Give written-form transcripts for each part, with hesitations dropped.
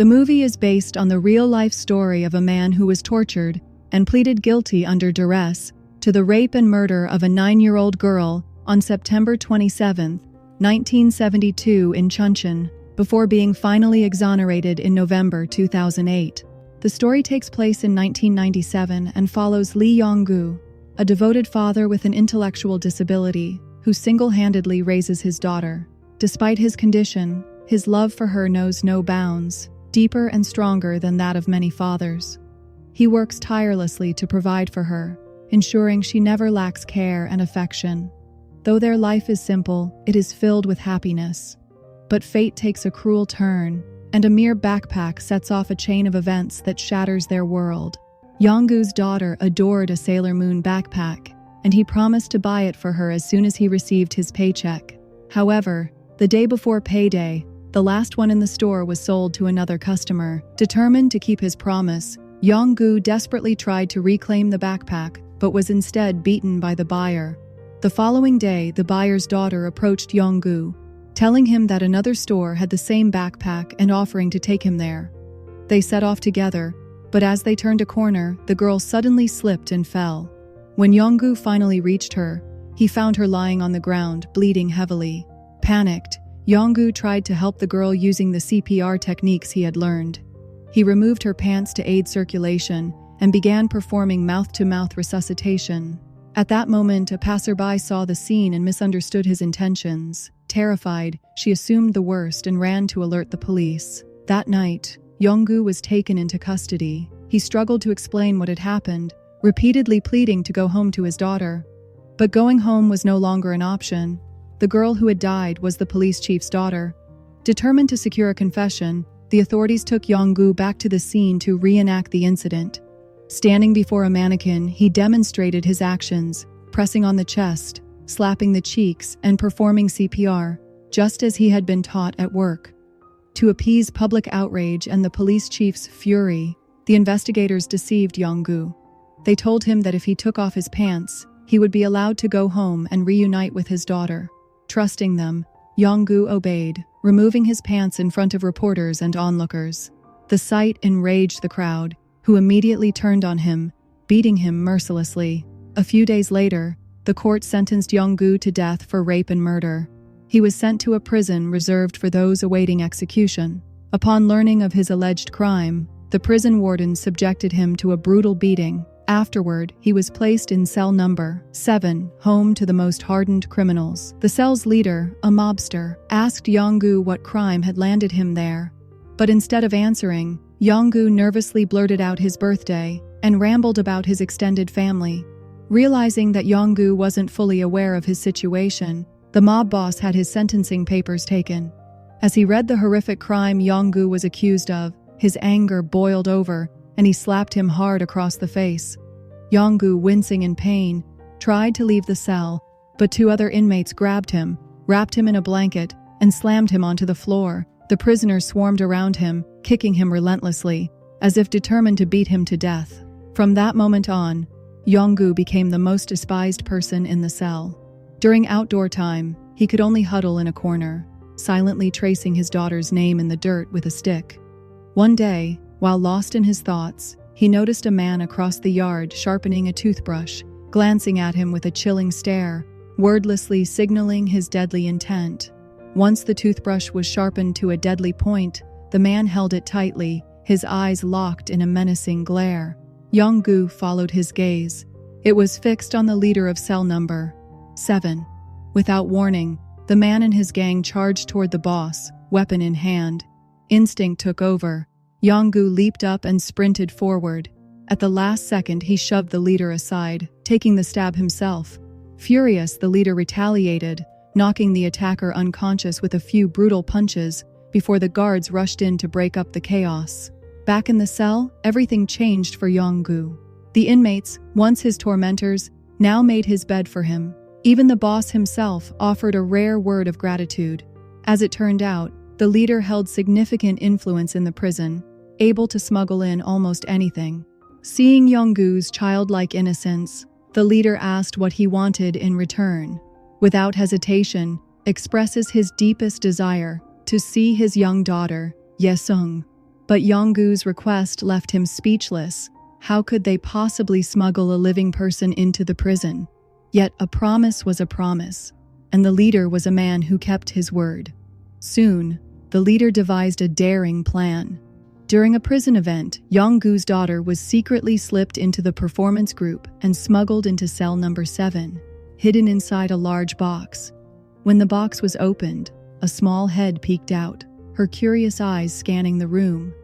The movie is based on the real-life story of a man who was tortured and pleaded guilty under duress to the rape and murder of a 9-year-old girl on September 27, 1972 in Chuncheon, before being finally exonerated in November 2008. The story takes place in 1997 and follows Lee Yong-Goo, a devoted father with an intellectual disability who single-handedly raises his daughter. Despite his condition, his love for her knows no bounds, deeper and stronger than that of many fathers. He works tirelessly to provide for her, ensuring she never lacks care and affection. Though their life is simple, it is filled with happiness. But fate takes a cruel turn, and a mere backpack sets off a chain of events that shatters their world. Yong-Goo's daughter adored a Sailor Moon backpack, and he promised to buy it for her as soon as he received his paycheck. However, the day before payday, the last one in the store was sold to another customer. Determined to keep his promise, Yong-Goo desperately tried to reclaim the backpack, but was instead beaten by the buyer. The following day, the buyer's daughter approached Yong-Goo, telling him that another store had the same backpack and offering to take him there. They set off together, but as they turned a corner, the girl suddenly slipped and fell. When Yong-Goo finally reached her, he found her lying on the ground, bleeding heavily. Panicked, Yong-Goo tried to help the girl using the CPR techniques he had learned. He removed her pants to aid circulation and began performing mouth-to-mouth resuscitation. At that moment, a passerby saw the scene and misunderstood his intentions. Terrified, she assumed the worst and ran to alert the police. That night, Yong-Goo was taken into custody. He struggled to explain what had happened, repeatedly pleading to go home to his daughter. But going home was no longer an option. The girl who had died was the police chief's daughter. Determined to secure a confession, the authorities took Yong-Goo back to the scene to reenact the incident. Standing before a mannequin, he demonstrated his actions, pressing on the chest, slapping the cheeks, and performing CPR, just as he had been taught at work. To appease public outrage and the police chief's fury, the investigators deceived Yong-Goo. They told him that if he took off his pants, he would be allowed to go home and reunite with his daughter. Trusting them, Yong-Goo obeyed, removing his pants in front of reporters and onlookers. The sight enraged the crowd, who immediately turned on him, beating him mercilessly. A few days later, the court sentenced Yong-Goo to death for rape and murder. He was sent to a prison reserved for those awaiting execution. Upon learning of his alleged crime, the prison warden subjected him to a brutal beating. Afterward, he was placed in cell number 7, home to the most hardened criminals. The cell's leader, a mobster, asked Yong-Goo what crime had landed him there. But instead of answering, Yong-Goo nervously blurted out his birthday and rambled about his extended family. Realizing that Yong-Goo wasn't fully aware of his situation, the mob boss had his sentencing papers taken. As he read the horrific crime Yong-Goo was accused of, his anger boiled over, and he slapped him hard across the face. Yong-Goo, wincing in pain, tried to leave the cell, but 2 other inmates grabbed him, wrapped him in a blanket, and slammed him onto the floor. The prisoners swarmed around him, kicking him relentlessly, as if determined to beat him to death. From that moment on, Yong-Goo became the most despised person in the cell. During outdoor time, he could only huddle in a corner, silently tracing his daughter's name in the dirt with a stick. One day, while lost in his thoughts, he noticed a man across the yard sharpening a toothbrush, glancing at him with a chilling stare, wordlessly signaling his deadly intent. Once the toothbrush was sharpened to a deadly point, the man held it tightly, his eyes locked in a menacing glare. Yong-Goo followed his gaze. It was fixed on the leader of cell number 7. Without warning, the man and his gang charged toward the boss, weapon in hand. Instinct took over. Yong-Goo leaped up and sprinted forward. At the last second, he shoved the leader aside, taking the stab himself. Furious, the leader retaliated, knocking the attacker unconscious with a few brutal punches before the guards rushed in to break up the chaos. Back in the cell, everything changed for Yong-Goo. The inmates, once his tormentors, now made his bed for him. Even the boss himself offered a rare word of gratitude. As it turned out, the leader held significant influence in the prison, able to smuggle in almost anything. Seeing Yong-Goo's childlike innocence, the leader asked what he wanted in return. Without hesitation, expresses his deepest desire to see his young daughter, Ye-sung, But Yong-Goo's request left him speechless. How could they possibly smuggle a living person into the prison? Yet a promise was a promise, and the leader was a man who kept his word. Soon, the leader devised a daring plan. During a prison event, Yong-Goo's daughter was secretly slipped into the performance group and smuggled into cell number 7, hidden inside a large box. When the box was opened, a small head peeked out, her curious eyes scanning the room.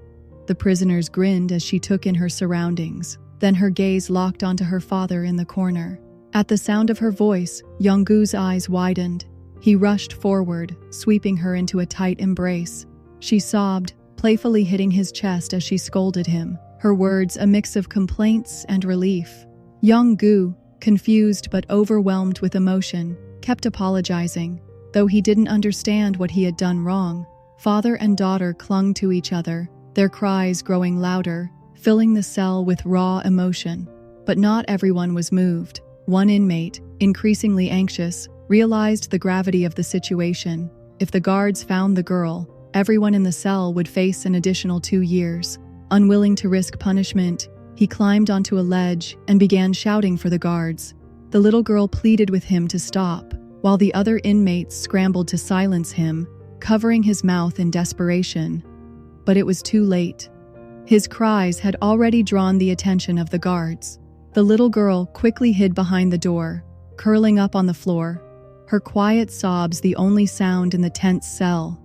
The prisoners grinned as she took in her surroundings. Then her gaze locked onto her father in the corner. At the sound of her voice, Yong-Goo's eyes widened. He rushed forward, sweeping her into a tight embrace. She sobbed, playfully hitting his chest as she scolded him, her words a mix of complaints and relief. Yong-Goo, confused but overwhelmed with emotion, kept apologizing. Though he didn't understand what he had done wrong, father and daughter clung to each other, their cries growing louder, filling the cell with raw emotion. But not everyone was moved. One inmate, increasingly anxious, realized the gravity of the situation. If the guards found the girl, everyone in the cell would face an additional 2 years. Unwilling to risk punishment, he climbed onto a ledge and began shouting for the guards. The little girl pleaded with him to stop, while the other inmates scrambled to silence him, covering his mouth in desperation. But it was too late. His cries had already drawn the attention of the guards. The little girl quickly hid behind the door, curling up on the floor, her quiet sobs the only sound in the tense cell.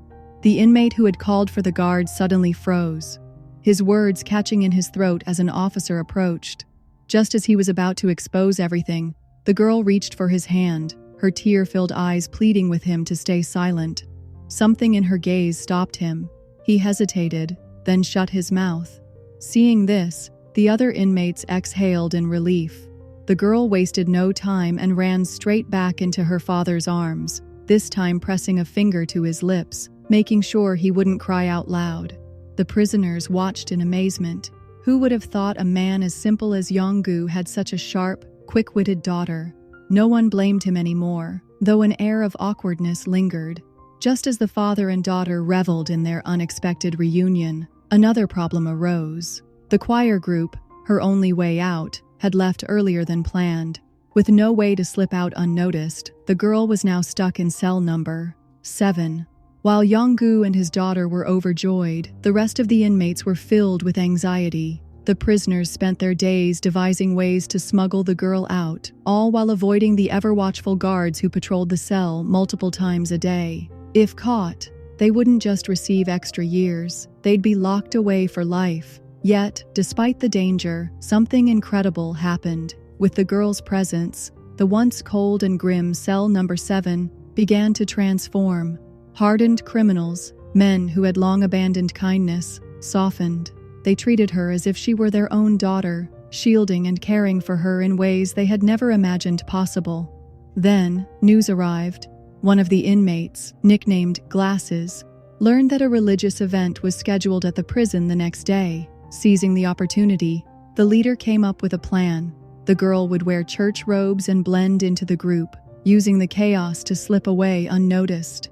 The inmate who had called for the guards suddenly froze, his words catching in his throat as an officer approached. Just as he was about to expose everything, the girl reached for his hand, her tear-filled eyes pleading with him to stay silent. Something in her gaze stopped him. He hesitated, then shut his mouth. Seeing this, the other inmates exhaled in relief. The girl wasted no time and ran straight back into her father's arms, this time pressing a finger to his lips, making sure he wouldn't cry out loud. The prisoners watched in amazement. Who would have thought a man as simple as Yong-Goo had such a sharp, quick-witted daughter? No one blamed him anymore, though an air of awkwardness lingered. Just as the father and daughter reveled in their unexpected reunion, another problem arose. The choir group, her only way out, had left earlier than planned. With no way to slip out unnoticed, the girl was now stuck in cell number 7. While Yong-Goo and his daughter were overjoyed, the rest of the inmates were filled with anxiety. The prisoners spent their days devising ways to smuggle the girl out, all while avoiding the ever-watchful guards who patrolled the cell multiple times a day. If caught, they wouldn't just receive extra years, they'd be locked away for life. Yet, despite the danger, something incredible happened. With the girl's presence, the once cold and grim cell number 7 began to transform. Hardened criminals, men who had long abandoned kindness, softened. They treated her as if she were their own daughter, shielding and caring for her in ways they had never imagined possible. Then, news arrived. One of the inmates, nicknamed Glasses, learned that a religious event was scheduled at the prison the next day. Seizing the opportunity, the leader came up with a plan. The girl would wear church robes and blend into the group, using the chaos to slip away unnoticed.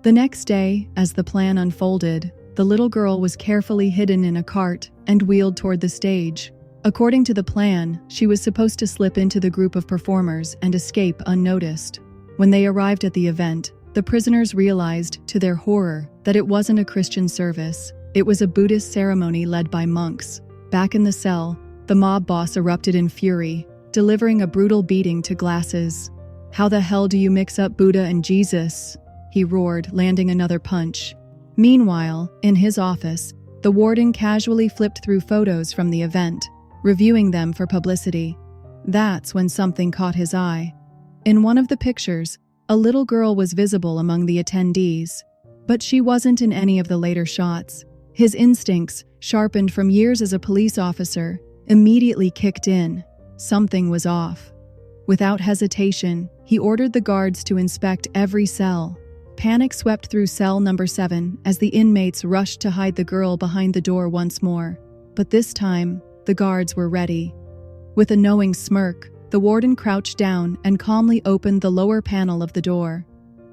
The next day, as the plan unfolded, the little girl was carefully hidden in a cart and wheeled toward the stage. According to the plan, she was supposed to slip into the group of performers and escape unnoticed. When they arrived at the event, the prisoners realized, to their horror, that it wasn't a Christian service. It was a Buddhist ceremony led by monks. Back in the cell, the mob boss erupted in fury, delivering a brutal beating to Glasses. "How the hell do you mix up Buddha and Jesus?" he roared, landing another punch. Meanwhile, in his office, the warden casually flipped through photos from the event, reviewing them for publicity. That's when something caught his eye. In one of the pictures, a little girl was visible among the attendees, but she wasn't in any of the later shots. His instincts, sharpened from years as a police officer, immediately kicked in. Something was off. Without hesitation, he ordered the guards to inspect every cell. Panic swept through cell number 7 as the inmates rushed to hide the girl behind the door once more. But this time, the guards were ready. With a knowing smirk, the warden crouched down and calmly opened the lower panel of the door.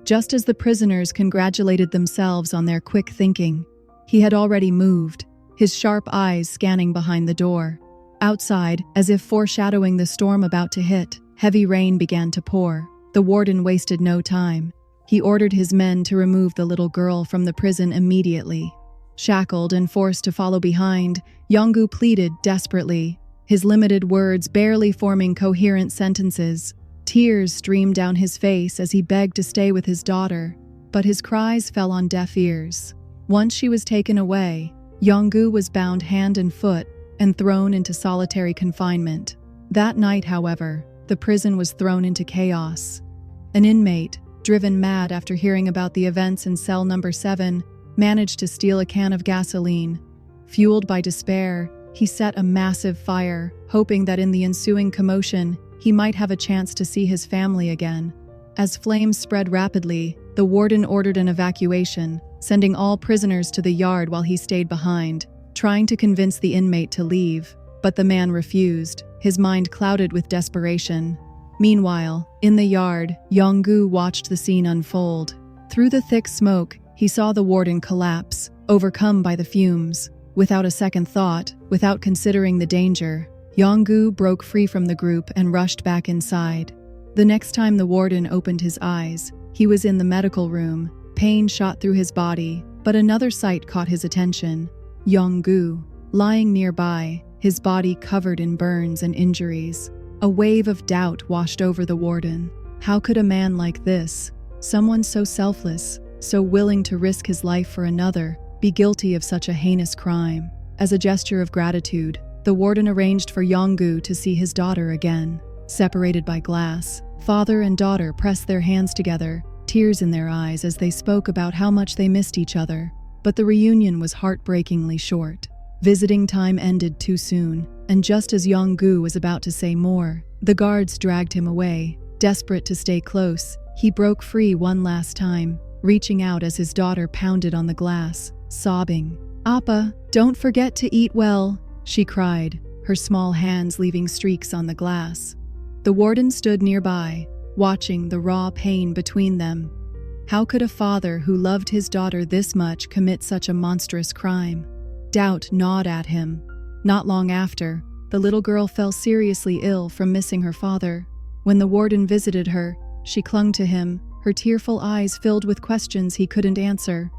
Just as the prisoners congratulated themselves on their quick thinking, he had already moved, his sharp eyes scanning behind the door. Outside, as if foreshadowing the storm about to hit, heavy rain began to pour. The warden wasted no time. He ordered his men to remove the little girl from the prison immediately. Shackled and forced to follow behind, Yong-Goo pleaded desperately, his limited words barely forming coherent sentences. Tears streamed down his face as he begged to stay with his daughter, but his cries fell on deaf ears. Once she was taken away, Yong-Goo was bound hand and foot and thrown into solitary confinement. That night, however, the prison was thrown into chaos. An inmate, driven mad after hearing about the events in cell number 7, managed to steal a can of gasoline. Fueled by despair, he set a massive fire, hoping that in the ensuing commotion, he might have a chance to see his family again. As flames spread rapidly, the warden ordered an evacuation, sending all prisoners to the yard while he stayed behind, trying to convince the inmate to leave. But the man refused, his mind clouded with desperation. Meanwhile, in the yard, Yong-Goo watched the scene unfold. Through the thick smoke, he saw the warden collapse, overcome by the fumes. Without a second thought, without considering the danger, Yong-Goo broke free from the group and rushed back inside. The next time the warden opened his eyes, he was in the medical room. Pain shot through his body, but another sight caught his attention. Yong-Goo, lying nearby, his body covered in burns and injuries. A wave of doubt washed over the warden. How could a man like this, someone so selfless, so willing to risk his life for another, be guilty of such a heinous crime? As a gesture of gratitude, the warden arranged for Yong-Goo to see his daughter again. Separated by glass, father and daughter pressed their hands together, tears in their eyes as they spoke about how much they missed each other. But the reunion was heartbreakingly short. Visiting time ended too soon, and just as Yong-Goo was about to say more, the guards dragged him away. Desperate to stay close, he broke free one last time, reaching out as his daughter pounded on the glass, sobbing. "Appa, don't forget to eat well," she cried, her small hands leaving streaks on the glass. The warden stood nearby, watching the raw pain between them. How could a father who loved his daughter this much commit such a monstrous crime? Doubt gnawed at him. Not long after, the little girl fell seriously ill from missing her father. When the warden visited her, she clung to him, her tearful eyes filled with questions he couldn't answer.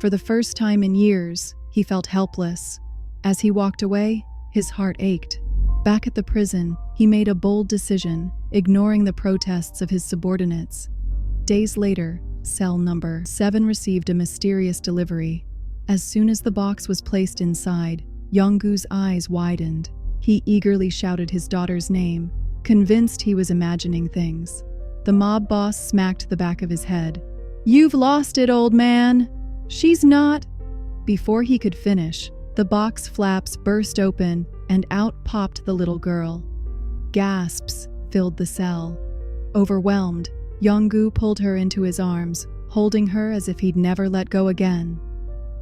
For the first time in years, he felt helpless. As he walked away, his heart ached. Back at the prison, he made a bold decision, ignoring the protests of his subordinates. Days later, cell number 7 received a mysterious delivery. As soon as the box was placed inside, Yong-Goo's eyes widened. He eagerly shouted his daughter's name, convinced he was imagining things. The mob boss smacked the back of his head. "You've lost it, old man! She's not—" Before he could finish, the box flaps burst open and out popped the little girl. Gasps filled the cell. Overwhelmed, Yong-Goo pulled her into his arms, holding her as if he'd never let go again.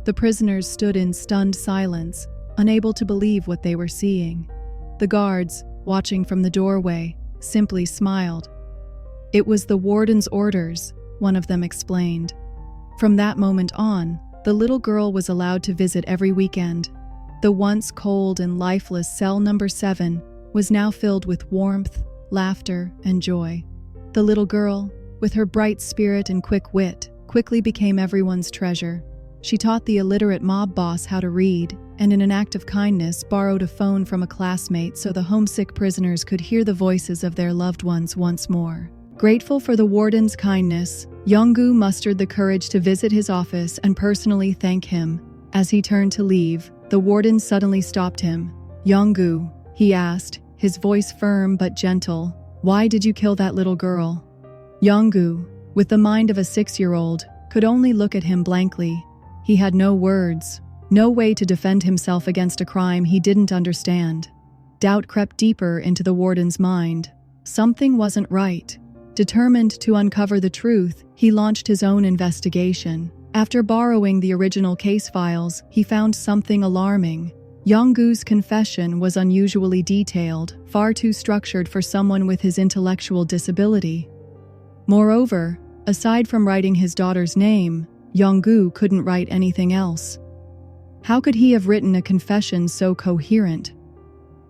The prisoners stood in stunned silence, unable to believe what they were seeing. The guards, watching from the doorway, simply smiled. "It was the warden's orders," one of them explained. From that moment on, the little girl was allowed to visit every weekend. The once cold and lifeless cell number 7 was now filled with warmth, laughter, and joy. The little girl, with her bright spirit and quick wit, quickly became everyone's treasure. She taught the illiterate mob boss how to read, and in an act of kindness borrowed a phone from a classmate so the homesick prisoners could hear the voices of their loved ones once more. Grateful for the warden's kindness, Yong-Goo mustered the courage to visit his office and personally thank him. As he turned to leave, the warden suddenly stopped him. "Yong-Goo," he asked, his voice firm but gentle, "why did you kill that little girl?" Yong-Goo, with the mind of a 6-year-old, could only look at him blankly. He had no words, no way to defend himself against a crime he didn't understand. Doubt crept deeper into the warden's mind. Something wasn't right. Determined to uncover the truth, he launched his own investigation. After borrowing the original case files, he found something alarming. Yong-Goo's confession was unusually detailed, far too structured for someone with his intellectual disability. Moreover, aside from writing his daughter's name, Yong-Goo couldn't write anything else. How could he have written a confession so coherent?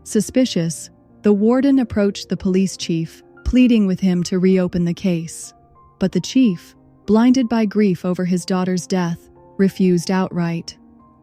Suspicious, the warden approached the police chief, pleading with him to reopen the case. But the chief, blinded by grief over his daughter's death, refused outright.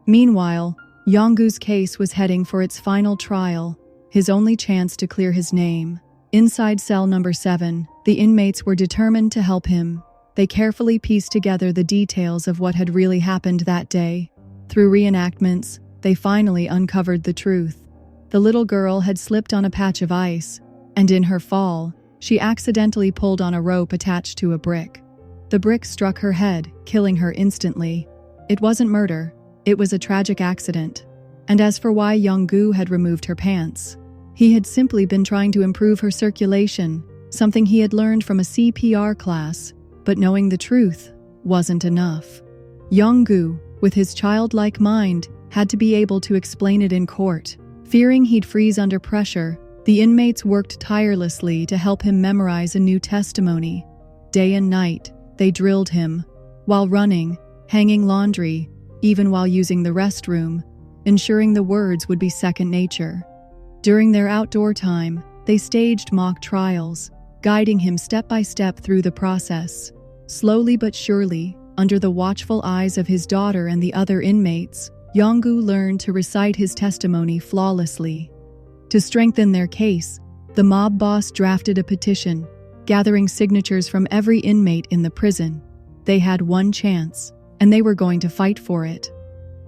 Meanwhile, Yong-Goo's case was heading for its final trial, his only chance to clear his name. Inside cell number 7, the inmates were determined to help him. They carefully pieced together the details of what had really happened that day. Through reenactments, they finally uncovered the truth. The little girl had slipped on a patch of ice, and in her fall, she accidentally pulled on a rope attached to a brick. The brick struck her head, killing her instantly. It wasn't murder, it was a tragic accident. And as for why Yong-Goo had removed her pants, he had simply been trying to improve her circulation, something he had learned from a CPR class, but knowing the truth wasn't enough. Yong-Goo, with his childlike mind, had to be able to explain it in court. Fearing he'd freeze under pressure, the inmates worked tirelessly to help him memorize a new testimony. Day and night, they drilled him, while running, hanging laundry, even while using the restroom, ensuring the words would be second nature. During their outdoor time, they staged mock trials, guiding him step by step through the process. Slowly but surely, under the watchful eyes of his daughter and the other inmates, Yong-Goo learned to recite his testimony flawlessly. To strengthen their case, the mob boss drafted a petition, gathering signatures from every inmate in the prison. They had one chance, and they were going to fight for it.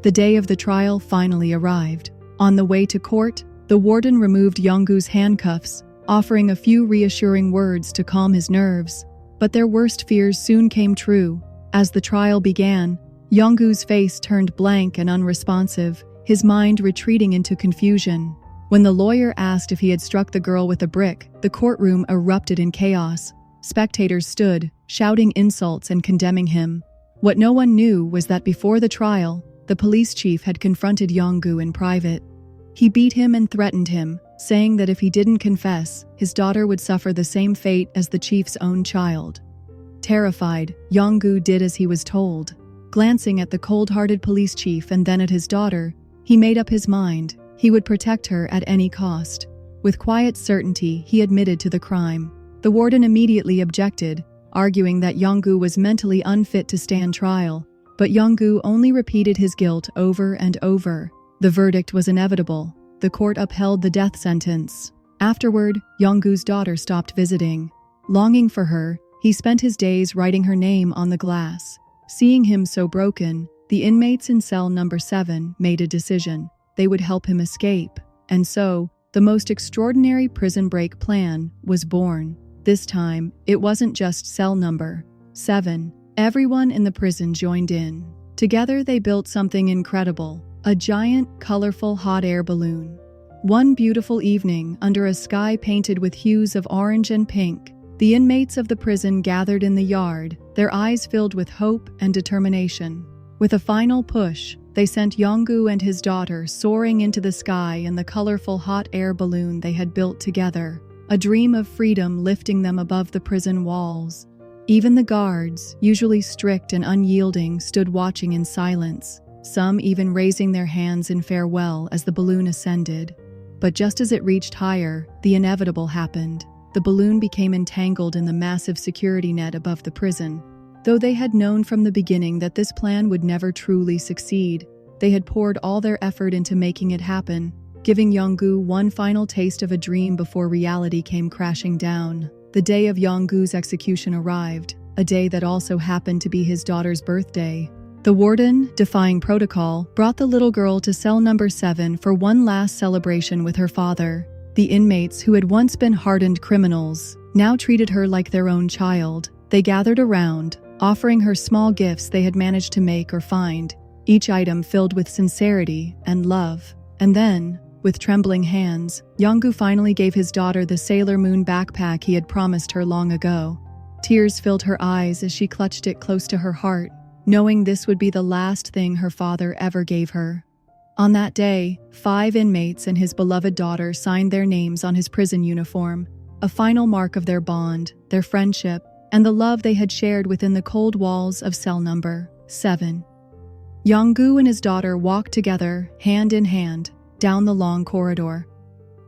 The day of the trial finally arrived. On the way to court, the warden removed Yong-Goo's handcuffs, offering a few reassuring words to calm his nerves. But their worst fears soon came true. As the trial began, Yong-Goo's face turned blank and unresponsive, his mind retreating into confusion. When the lawyer asked if he had struck the girl with a brick, the courtroom erupted in chaos. Spectators stood, shouting insults and condemning him. What no one knew was that before the trial, the police chief had confronted Yong-Goo in private. He beat him and threatened him, saying that if he didn't confess, his daughter would suffer the same fate as the chief's own child. Terrified, Yong-Goo did as he was told. Glancing at the cold-hearted police chief and then at his daughter, he made up his mind. He would protect her at any cost. With quiet certainty, he admitted to the crime. The warden immediately objected, arguing that Yong-Goo was mentally unfit to stand trial, but Yong-Goo only repeated his guilt over and over. The verdict was inevitable. The court upheld the death sentence. Afterward, Yong-Goo's daughter stopped visiting. Longing for her, he spent his days writing her name on the glass. Seeing him so broken, the inmates in cell number 7 made a decision. They would help him escape. And so, the most extraordinary prison break plan was born. This time, it wasn't just cell number 7. Everyone in the prison joined in. Together they built something incredible, a giant, colorful hot air balloon. One beautiful evening, under a sky painted with hues of orange and pink, the inmates of the prison gathered in the yard, their eyes filled with hope and determination. With a final push, they sent Yong-Goo and his daughter soaring into the sky in the colorful hot air balloon they had built together, a dream of freedom lifting them above the prison walls. Even the guards, usually strict and unyielding, stood watching in silence, some even raising their hands in farewell as the balloon ascended. But just as it reached higher, the inevitable happened. The balloon became entangled in the massive security net above the prison. Though they had known from the beginning that this plan would never truly succeed, they had poured all their effort into making it happen, giving Yong-Goo one final taste of a dream before reality came crashing down. The day of Yong-Goo's execution arrived, a day that also happened to be his daughter's birthday. The warden, defying protocol, brought the little girl to cell number 7 for one last celebration with her father. The inmates, who had once been hardened criminals, now treated her like their own child. They gathered around, offering her small gifts they had managed to make or find, each item filled with sincerity and love. And then, with trembling hands, Yong-Goo finally gave his daughter the Sailor Moon backpack he had promised her long ago. Tears filled her eyes as she clutched it close to her heart, knowing this would be the last thing her father ever gave her. On that day, 5 inmates and his beloved daughter signed their names on his prison uniform, a final mark of their bond, their friendship, and the love they had shared within the cold walls of cell number 7. Yong-Goo and his daughter walked together, hand in hand, down the long corridor.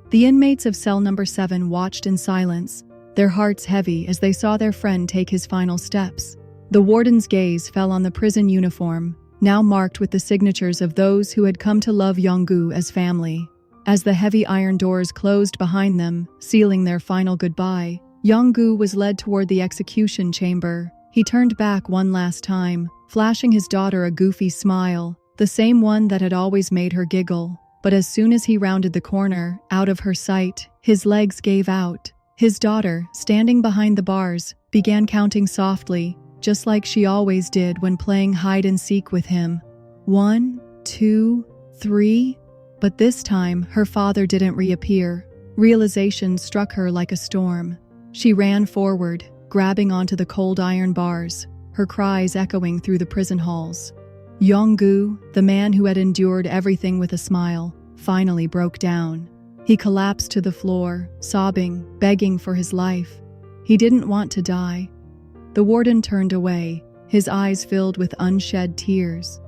The inmates of cell number 7 watched in silence, their hearts heavy as they saw their friend take his final steps. The warden's gaze fell on the prison uniform, now marked with the signatures of those who had come to love Yong-Goo as family. As the heavy iron doors closed behind them, sealing their final goodbye, Yong-Goo was led toward the execution chamber. He turned back one last time, flashing his daughter a goofy smile, the same one that had always made her giggle. But as soon as he rounded the corner, out of her sight, his legs gave out. His daughter, standing behind the bars, began counting softly, just like she always did when playing hide and seek with him. 1, 2, 3. But this time, her father didn't reappear. Realization struck her like a storm. She ran forward, grabbing onto the cold iron bars, her cries echoing through the prison halls. Yong-Goo, the man who had endured everything with a smile, finally broke down. He collapsed to the floor, sobbing, begging for his life. He didn't want to die. The warden turned away, his eyes filled with unshed tears.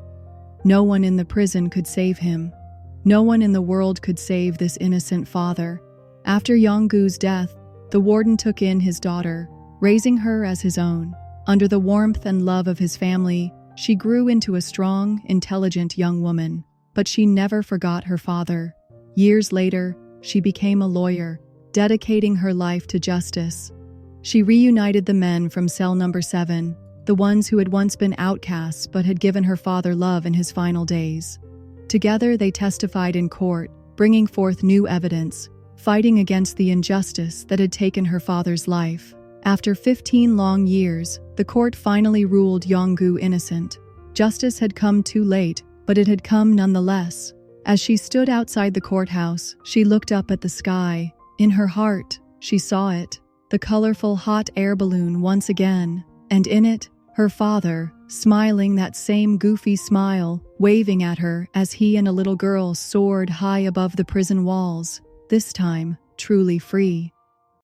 No one in the prison could save him. No one in the world could save this innocent father. After Yong-Goo's death, the warden took in his daughter, raising her as his own. Under the warmth and love of his family, she grew into a strong, intelligent young woman. But she never forgot her father. Years later, she became a lawyer, dedicating her life to justice. She reunited the men from cell number 7, the ones who had once been outcasts but had given her father love in his final days. Together they testified in court, bringing forth new evidence, fighting against the injustice that had taken her father's life. After 15 long years, the court finally ruled Yong-Goo innocent. Justice had come too late, but it had come nonetheless. As she stood outside the courthouse, she looked up at the sky. In her heart, she saw it, the colorful hot air balloon once again, and in it, her father, smiling that same goofy smile, waving at her as he and a little girl soared high above the prison walls, this time truly free.